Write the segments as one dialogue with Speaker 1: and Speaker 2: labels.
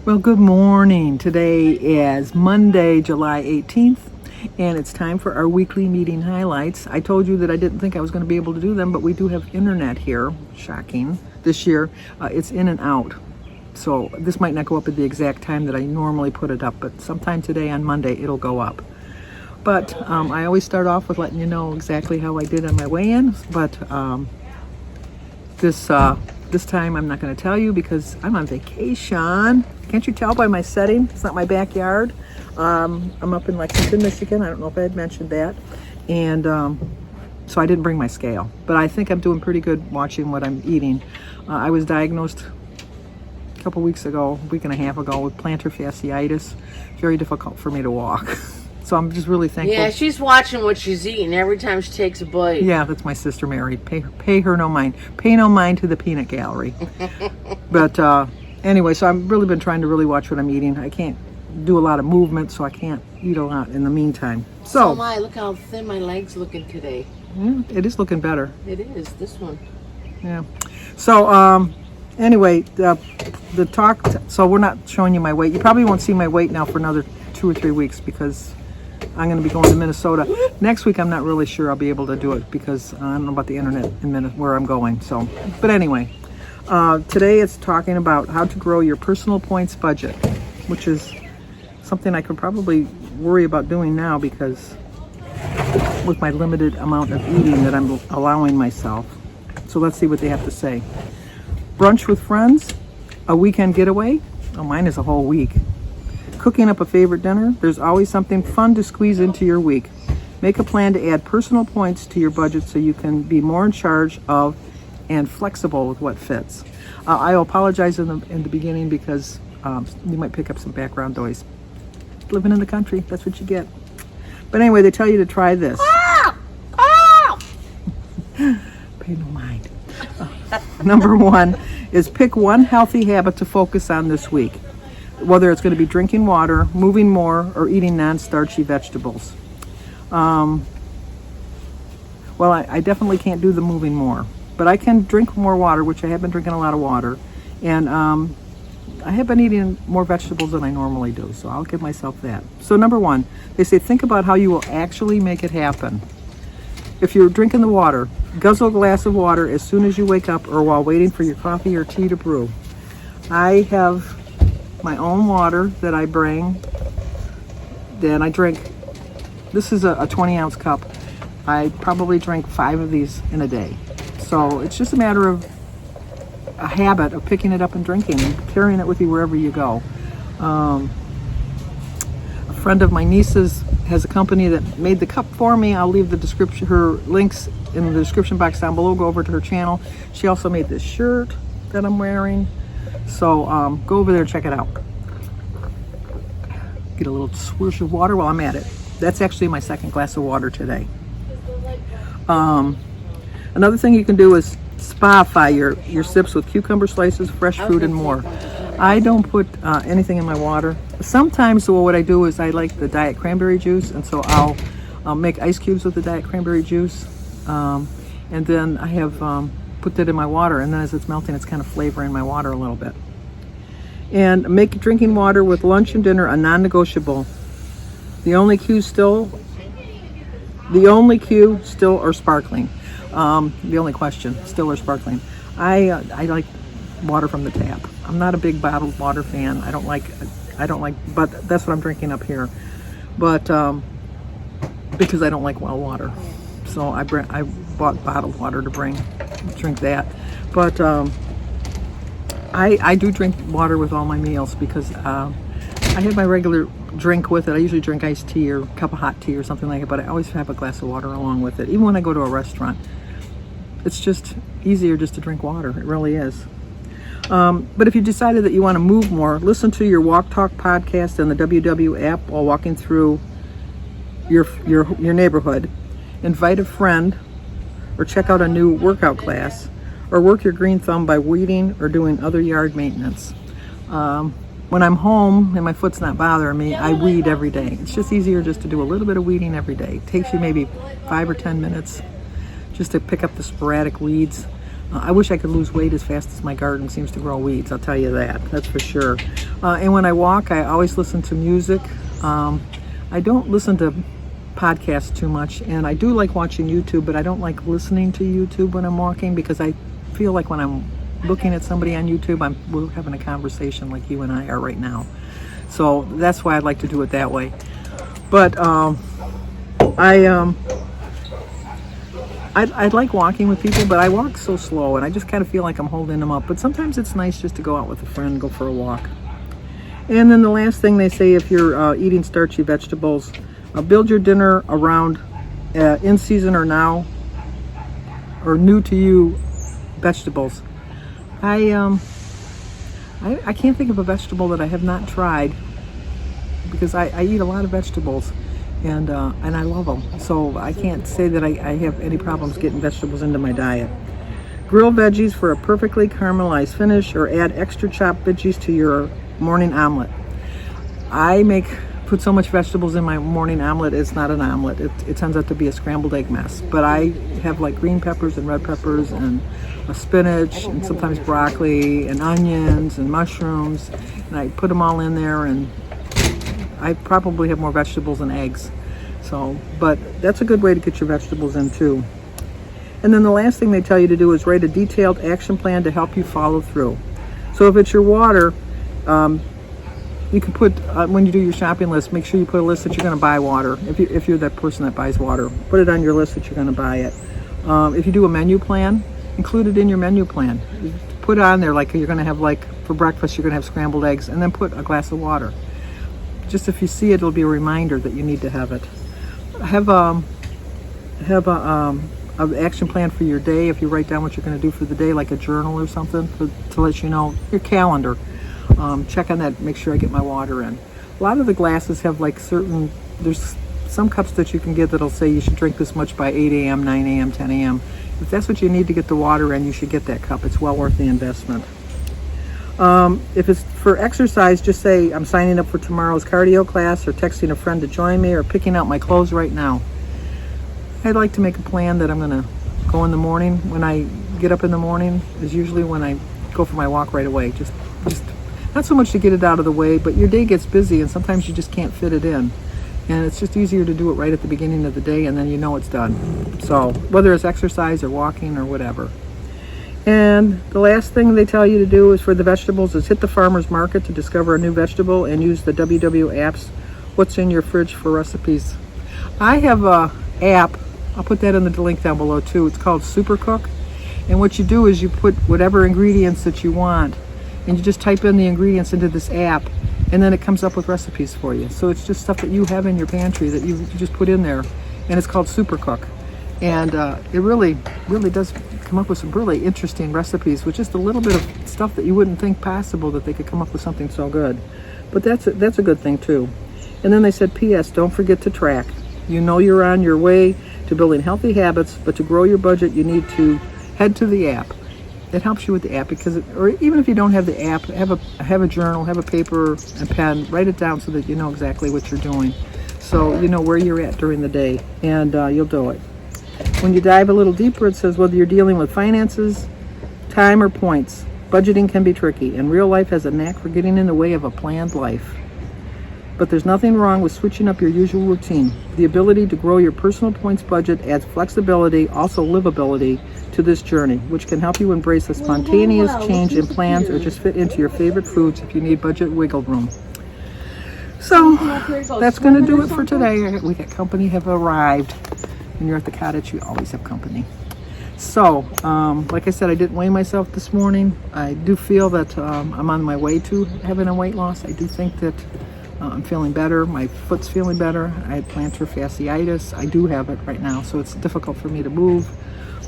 Speaker 1: Well, good morning. Today is Monday, July 18th, and it's time for our weekly meeting highlights. I told you that I didn't think I was going to be able to do them, but we do have internet here. Shocking. This year, it's in and out. So this might not go up at the exact time that I normally put it up, but sometime today on Monday, it'll go up. But I always start off with letting you know exactly how I did on my weigh-in, but this time I'm not going to tell you because I'm on vacation. Can't you tell by my setting? It's not my backyard. I'm up in Lexington, Michigan. I don't know if I had mentioned that. And so I didn't bring my scale. But I think I'm doing pretty good watching what I'm eating. I was diagnosed a couple weeks ago, a week and a half ago, with plantar fasciitis. Very difficult for me to walk. So I'm just really thankful.
Speaker 2: Yeah, she's watching what she's eating every time she takes a bite.
Speaker 1: Yeah, that's my sister Mary. Pay her no mind. Pay no mind to the peanut gallery. But anyway, so I've really been trying to really watch what I'm eating. I can't do a lot of movement, so I can't eat a lot in the meantime. So
Speaker 2: look how thin my leg's looking today.
Speaker 1: Yeah, it is looking better.
Speaker 2: It is, this one.
Speaker 1: Yeah. So anyway, the talk, so we're not showing you my weight. You probably won't see my weight now for another 2 or 3 weeks because I'm going to be going to Minnesota. Next week, I'm not really sure I'll be able to do it because I don't know about the internet in where I'm going. So, but anyway, today it's talking about how to grow your personal points budget, which is something I could probably worry about doing now because with my limited amount of eating that I'm allowing myself. So let's see what they have to say. Brunch with friends, a weekend getaway. Oh, mine is a whole week. Cooking up a favorite dinner. There's always something fun to squeeze into your week. Make a plan to add personal points to your budget so you can be more in charge of and flexible with what fits. I apologize in the beginning because you might pick up some background noise. Living in the country, that's what you get. But anyway, they tell you to try this. Pay no mind. Number 1 is pick one healthy habit to focus on this week. Whether it's going to be drinking water, moving more, or eating non-starchy vegetables. Well, I definitely can't do the moving more, but I can drink more water, which I have been drinking a lot of water, and I have been eating more vegetables than I normally do, so I'll give myself that. So number 1, they say think about how you will actually make it happen. If you're drinking the water, guzzle a glass of water as soon as you wake up or while waiting for your coffee or tea to brew. I have my own water that I bring, then I drink. This is a 20-ounce cup. I probably drink 5 of these in a day. So it's just a matter of a habit of picking it up and drinking and carrying it with you wherever you go. A friend of my niece's has a company that made the cup for me. I'll leave her links in the description box down below. Go over to her channel. She also made this shirt that I'm wearing. So go over there and check it out. Get a little swoosh of water while I'm at it. That's actually my second glass of water today. Another thing you can do is spa-fy your sips with cucumber slices, fresh fruit, and more. I don't put anything in my water. Sometimes what I do is I like the diet cranberry juice, and so I'll make ice cubes with the diet cranberry juice. And then I have put that in my water, and then as it's melting, it's kind of flavoring my water a little bit. And make drinking water with lunch and dinner a non-negotiable. The only cue still or sparkling. The only question, still or sparkling. I like water from the tap. I'm not a big bottled water fan. I don't like, but that's what I'm drinking up here. But because I don't like well water, so I bought bottled water to drink that. But I do drink water with all my meals because I have my regular drink with it. I usually drink iced tea or a cup of hot tea or something like it, but I always have a glass of water along with it. Even when I go to a restaurant, it's just easier just to drink water. It really is. But if you decided that you want to move more, listen to your Walk Talk podcast and the WW app while walking through your neighborhood. Invite a friend or check out a new workout class, or work your green thumb by weeding or doing other yard maintenance. When I'm home and my foot's not bothering me, I weed every day. It's just easier just to do a little bit of weeding every day. It takes you maybe 5 or 10 minutes just to pick up the sporadic weeds. I wish I could lose weight as fast as my garden seems to grow weeds, I'll tell you that. That's for sure. And when I walk, I always listen to music. I don't listen to podcasts too much, and I do like watching YouTube, but I don't like listening to YouTube when I'm walking, because I feel like when I'm looking at somebody on YouTube, we're having a conversation like you and I are right now. So that's why I'd like to do it that way. But I like walking with people, but I walk so slow, and I just kind of feel like I'm holding them up. But sometimes it's nice just to go out with a friend, go for a walk. And then the last thing they say, if you're eating starchy vegetables, build your dinner around in season or now or new to you vegetables. I can't think of a vegetable that I have not tried, because I eat a lot of vegetables, and I love them. So I can't say that I have any problems getting vegetables into my diet. Grill veggies for a perfectly caramelized finish, or add extra chopped veggies to your morning omelet. I put so much vegetables in my morning omelet, it's not an omelet. It turns out to be a scrambled egg mess. But I have like green peppers and red peppers and spinach and sometimes broccoli and onions and mushrooms. And I put them all in there, and I probably have more vegetables than eggs. So, but that's a good way to get your vegetables in too. And then the last thing they tell you to do is write a detailed action plan to help you follow through. So if it's your water, you can put, when you do your shopping list, make sure you put a list that you're going to buy water. If you're that person that buys water, put it on your list that you're going to buy it. If you do a menu plan, include it in your menu plan. Put on there, like you're going to have, like for breakfast, you're going to have scrambled eggs, and then put a glass of water. Just if you see it, it'll be a reminder that you need to have it. Have an action plan for your day. If you write down what you're going to do for the day, like a journal or something, to let you know, your calendar. Check on that, make sure I get my water in. A lot of the glasses have like there's some cups that you can get that'll say you should drink this much by 8 a.m., 9 a.m., 10 a.m. If that's what you need to get the water in, you should get that cup. It's well worth the investment. If it's for exercise, just say, I'm signing up for tomorrow's cardio class, or texting a friend to join me, or picking out my clothes right now. I'd like to make a plan that I'm going to go in the morning. When I get up in the morning is usually when I go for my walk right away. Just not so much to get it out of the way, but your day gets busy and sometimes you just can't fit it in. And it's just easier to do it right at the beginning of the day, and then you know it's done. So whether it's exercise or walking or whatever. And the last thing they tell you to do is for the vegetables is hit the farmer's market to discover a new vegetable, and use the WW apps, what's in your fridge, for recipes. I have a app, I'll put that in the link down below too. It's called SUPERCOOK. And what you do is you put whatever ingredients that you want, and you just type in the ingredients into this app, and then it comes up with recipes for you. So it's just stuff that you have in your pantry that you just put in there, and it's called SUPERCOOK. And it really does come up with some really interesting recipes with just a little bit of stuff that you wouldn't think possible, that they could come up with something so good. But that's a good thing too. And then they said, P.S. don't forget to track. You know you're on your way to building healthy habits, but to grow your budget, you need to head to the app. It helps you with the app, because or even if you don't have the app, have a journal, have a paper and pen, write it down so that you know exactly what you're doing. So you know where you're at during the day, and you'll do it. When you dive a little deeper, it says whether you're dealing with finances, time, or points, budgeting can be tricky, and real life has a knack for getting in the way of a planned life. But there's nothing wrong with switching up your usual routine. The ability to grow your personal points budget adds flexibility, also livability, to this journey, which can help you embrace a spontaneous change in plans, or just fit into your favorite foods if you need budget wiggle room. So that's going to do it for today. We got company have arrived. When you're at the cottage, you always have company. So, like I said, I didn't weigh myself this morning. I do feel that I'm on my way to having a weight loss. I do think that I'm feeling better. My foot's feeling better. I had plantar fasciitis. I do have it right now, so it's difficult for me to move.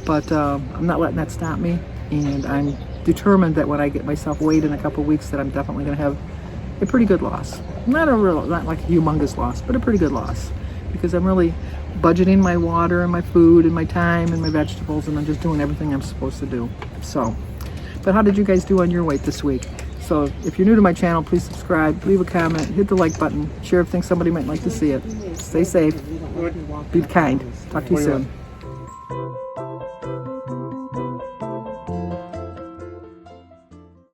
Speaker 1: But I'm not letting that stop me. And I'm determined that when I get myself weighed in a couple weeks, that I'm definitely going to have a pretty good loss. Not like a humongous loss, but a pretty good loss. Because I'm really budgeting my water and my food and my time and my vegetables, and I'm just doing everything I'm supposed to do. So, but how did you guys do on your weight this week? So if you're new to my channel, please subscribe, leave a comment, hit the like button, share if you think somebody might like to see it. Stay safe, be kind. Talk to you soon.